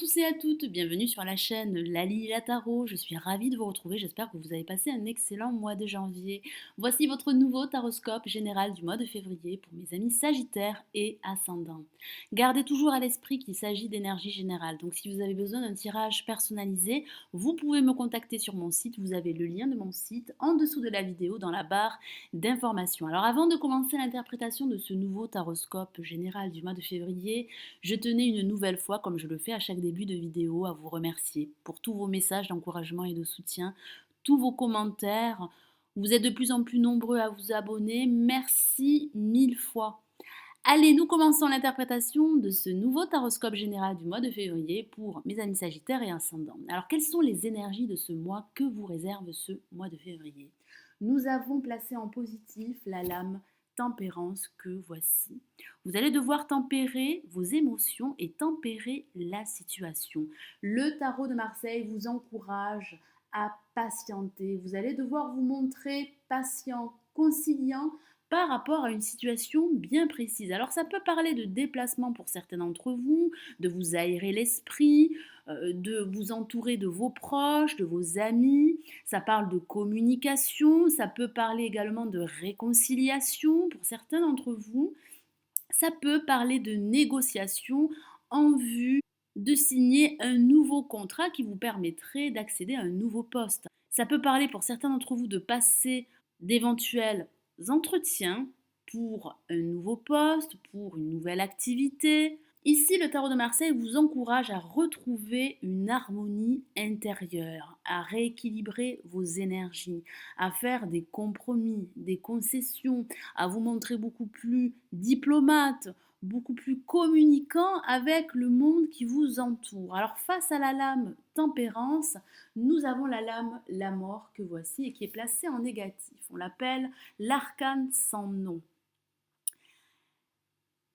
tous et à toutes, bienvenue sur la chaîne Lali la Tarot. Je suis ravie de vous retrouver, j'espère que vous avez passé un excellent mois de janvier. Voici votre nouveau taroscope général du mois de février pour mes amis Sagittaires et Ascendants. Gardez toujours à l'esprit qu'il s'agit d'énergie générale, donc si vous avez besoin d'un tirage personnalisé, vous pouvez me contacter sur mon site, vous avez le lien de mon site en dessous de la vidéo dans la barre d'informations. Alors avant de commencer l'interprétation de ce nouveau taroscope général du mois de février, je tenais une nouvelle fois, comme je le fais à chaque début de vidéo, à vous remercier pour tous vos messages d'encouragement et de soutien, tous vos commentaires. Vous êtes de plus en plus nombreux à vous abonner. Merci mille fois. Allez, nous commençons l'interprétation de ce nouveau taroscope général du mois de février pour mes amis Sagittaires et Ascendants. Alors, quelles sont les énergies de ce mois que vous réserve ce mois de février? Nous avons placé en positif la lame tempérance que voici. Vous allez devoir tempérer vos émotions et tempérer la situation. Le tarot de Marseille vous encourage à patienter. Vous allez devoir vous montrer patient, conciliant par rapport à une situation bien précise. Alors ça peut parler de déplacement pour certains d'entre vous, de vous aérer l'esprit, de vous entourer de vos proches, de vos amis. Ça parle de communication, ça peut parler également de réconciliation pour certains d'entre vous. Ça peut parler de négociation en vue de signer un nouveau contrat qui vous permettrait d'accéder à un nouveau poste. Ça peut parler pour certains d'entre vous de passer d'éventuels entretiens pour un nouveau poste, pour une nouvelle activité. Ici, le tarot de Marseille vous encourage à retrouver une harmonie intérieure, à rééquilibrer vos énergies, à faire des compromis, des concessions, à vous montrer beaucoup plus diplomate, beaucoup plus communicant avec le monde qui vous entoure. Alors face à la lame tempérance, nous avons la lame la mort que voici et qui est placée en négatif. On l'appelle l'arcane sans nom.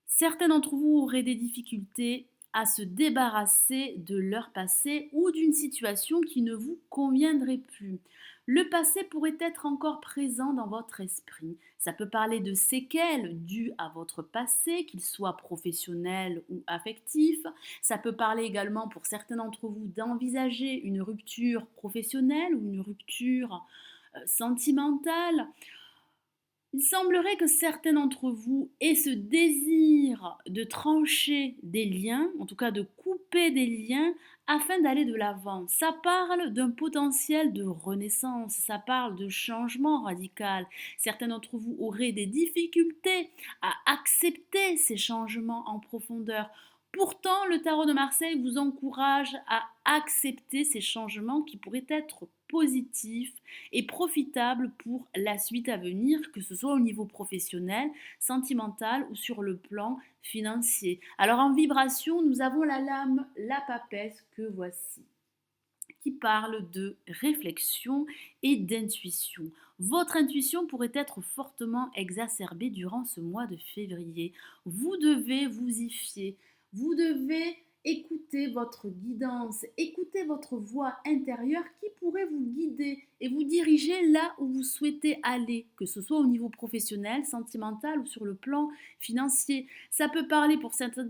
Certains d'entre vous auraient des difficultés à se débarrasser de leur passé ou d'une situation qui ne vous conviendrait plus. Le passé pourrait être encore présent dans votre esprit. Ça peut parler de séquelles dues à votre passé, qu'il soit professionnel ou affectif. Ça peut parler également pour certains d'entre vous d'envisager une rupture professionnelle ou une rupture sentimentale. Il semblerait que certains d'entre vous aient ce désir de trancher des liens, en tout cas de couper des liens, afin d'aller de l'avant. Ça parle d'un potentiel de renaissance, ça parle de changement radical. Certains d'entre vous auraient des difficultés à accepter ces changements en profondeur. Pourtant, le tarot de Marseille vous encourage à accepter ces changements qui pourraient être positifs et profitables pour la suite à venir, que ce soit au niveau professionnel, sentimental ou sur le plan financier. Alors en vibration, nous avons la lame, la papesse que voici, qui parle de réflexion et d'intuition. Votre intuition pourrait être fortement exacerbée durant ce mois de février. Vous devez vous y fier. Vous devez écouter votre guidance, écouter votre voix intérieure qui pourrait vous guider et vous diriger là où vous souhaitez aller, que ce soit au niveau professionnel, sentimental ou sur le plan financier. Ça peut parler pour certains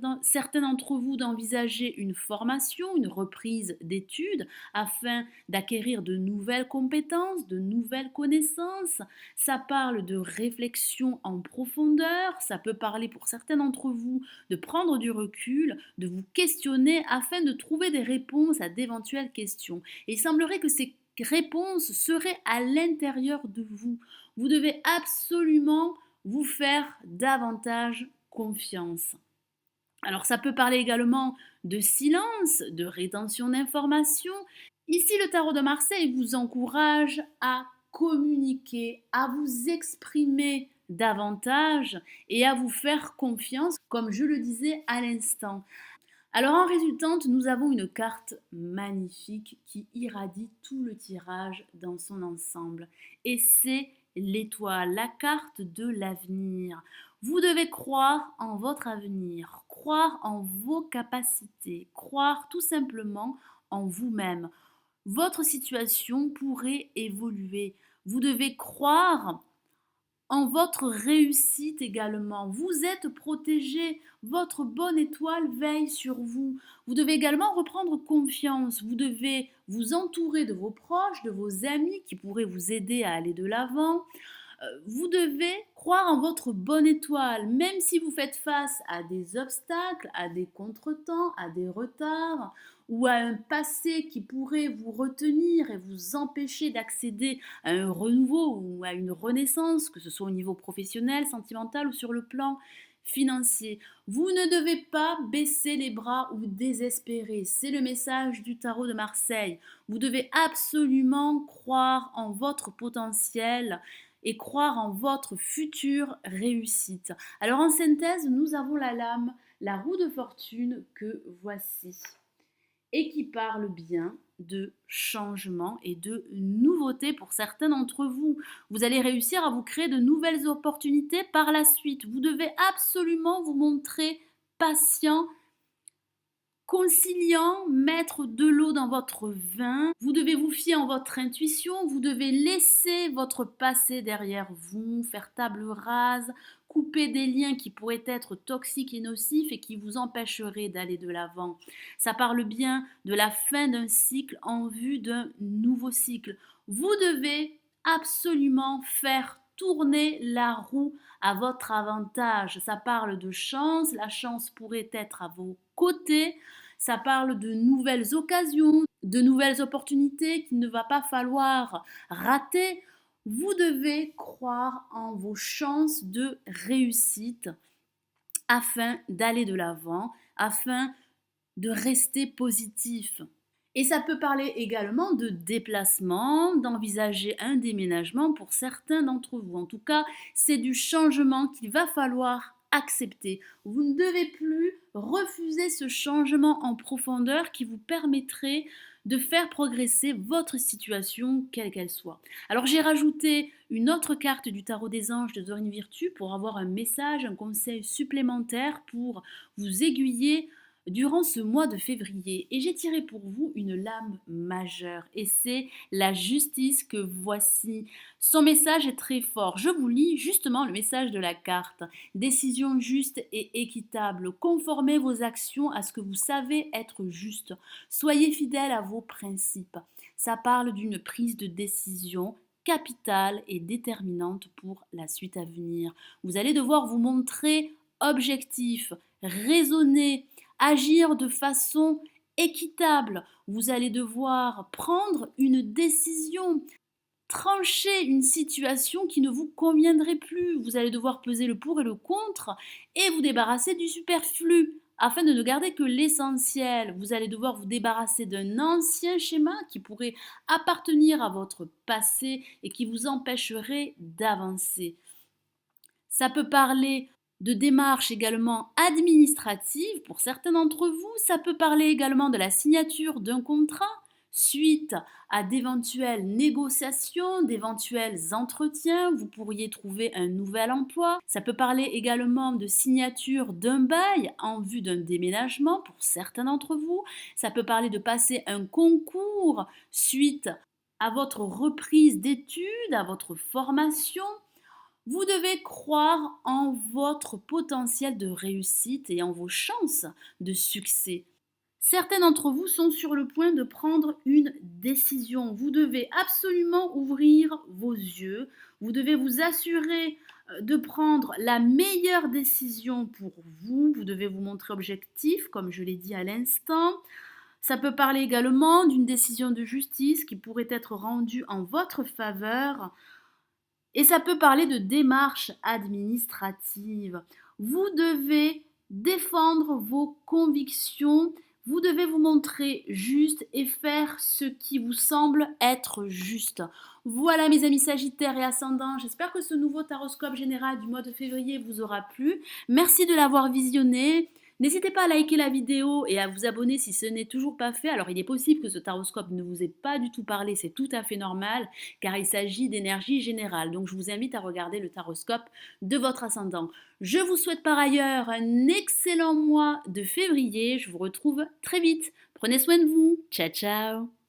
d'entre vous d'envisager une formation, une reprise d'études afin d'acquérir de nouvelles compétences, de nouvelles connaissances. Ça parle de réflexion en profondeur. Ça peut parler pour certains d'entre vous de prendre du recul, de vous questionner afin de trouver des réponses à d'éventuelles questions. Et il semblerait que ces réponses seraient à l'intérieur de vous. Vous devez absolument vous faire davantage confiance. Alors ça peut parler également de silence, de rétention d'informations. Ici, le tarot de Marseille vous encourage à communiquer, à vous exprimer davantage et à vous faire confiance, comme je le disais à l'instant. Alors en résultante, nous avons une carte magnifique qui irradie tout le tirage dans son ensemble. Et c'est l'étoile, la carte de l'avenir. Vous devez croire en votre avenir, croire en vos capacités, croire tout simplement en vous-même. Votre situation pourrait évoluer. Vous devez croire en votre réussite également. Vous êtes protégé, votre bonne étoile veille sur vous. Vous devez également reprendre confiance, vous devez vous entourer de vos proches, de vos amis qui pourraient vous aider à aller de l'avant. Vous devez croire en votre bonne étoile, même si vous faites face à des obstacles, à des contretemps, à des retards ou à un passé qui pourrait vous retenir et vous empêcher d'accéder à un renouveau ou à une renaissance, que ce soit au niveau professionnel, sentimental ou sur le plan financier. Vous ne devez pas baisser les bras ou désespérer. C'est le message du tarot de Marseille. Vous devez absolument croire en votre potentiel et croire en votre future réussite. Alors en synthèse, nous avons la lame, la roue de fortune que voici et qui parle bien de changement et de nouveauté pour certains d'entre vous. Vous allez réussir à vous créer de nouvelles opportunités par la suite. Vous devez absolument vous montrer patient, conciliant, mettre de l'eau dans votre vin. Vous devez vous fier en votre intuition, vous devez laisser votre passé derrière vous, faire table rase, couper des liens qui pourraient être toxiques et nocifs et qui vous empêcheraient d'aller de l'avant. Ça parle bien de la fin d'un cycle en vue d'un nouveau cycle. Vous devez absolument faire tourner la roue à votre avantage. Ça parle de chance, la chance pourrait être à vos côtés. Ça parle de nouvelles occasions, de nouvelles opportunités qu'il ne va pas falloir rater. Vous devez croire en vos chances de réussite afin d'aller de l'avant, afin de rester positif. Et ça peut parler également de déplacement, d'envisager un déménagement pour certains d'entre vous. En tout cas, c'est du changement qu'il va falloir accepter. Vous ne devez plus refuser ce changement en profondeur qui vous permettrait de faire progresser votre situation, quelle qu'elle soit. Alors j'ai rajouté une autre carte du tarot des anges de Dorine Virtue pour avoir un message, un conseil supplémentaire pour vous aiguiller durant ce mois de février. Et j'ai tiré pour vous une lame majeure et c'est la justice que voici. Son message est très fort. Je vous lis justement le message de la carte. Décision juste et équitable. Conformez vos actions à ce que vous savez être juste. Soyez fidèles à vos principes. Ça parle d'une prise de décision capitale et déterminante pour la suite à venir. Vous allez devoir vous montrer objectif, raisonner, agir de façon équitable. Vous allez devoir prendre une décision, trancher une situation qui ne vous conviendrait plus. Vous allez devoir peser le pour et le contre et vous débarrasser du superflu afin de ne garder que l'essentiel. Vous allez devoir vous débarrasser d'un ancien schéma qui pourrait appartenir à votre passé et qui vous empêcherait d'avancer. Ça peut parler de démarches également administratives pour certains d'entre vous. Ça peut parler également de la signature d'un contrat suite à d'éventuelles négociations, d'éventuels entretiens. Vous pourriez trouver un nouvel emploi. Ça peut parler également de signature d'un bail en vue d'un déménagement pour certains d'entre vous. Ça peut parler de passer un concours suite à votre reprise d'études, à votre formation. Vous devez croire en votre potentiel de réussite et en vos chances de succès. Certains d'entre vous sont sur le point de prendre une décision. Vous devez absolument ouvrir vos yeux. Vous devez vous assurer de prendre la meilleure décision pour vous. Vous devez vous montrer objectif, comme je l'ai dit à l'instant. Ça peut parler également d'une décision de justice qui pourrait être rendue en votre faveur. Et ça peut parler de démarches administratives. Vous devez défendre vos convictions, vous devez vous montrer juste et faire ce qui vous semble être juste. Voilà mes amis Sagittaires et Ascendants, j'espère que ce nouveau taroscope général du mois de février vous aura plu. Merci de l'avoir visionné. N'hésitez pas à liker la vidéo et à vous abonner si ce n'est toujours pas fait. Alors il est possible que ce taroscope ne vous ait pas du tout parlé, c'est tout à fait normal car il s'agit d'énergie générale. Donc je vous invite à regarder le taroscope de votre ascendant. Je vous souhaite par ailleurs un excellent mois de février. Je vous retrouve très vite. Prenez soin de vous. Ciao ciao.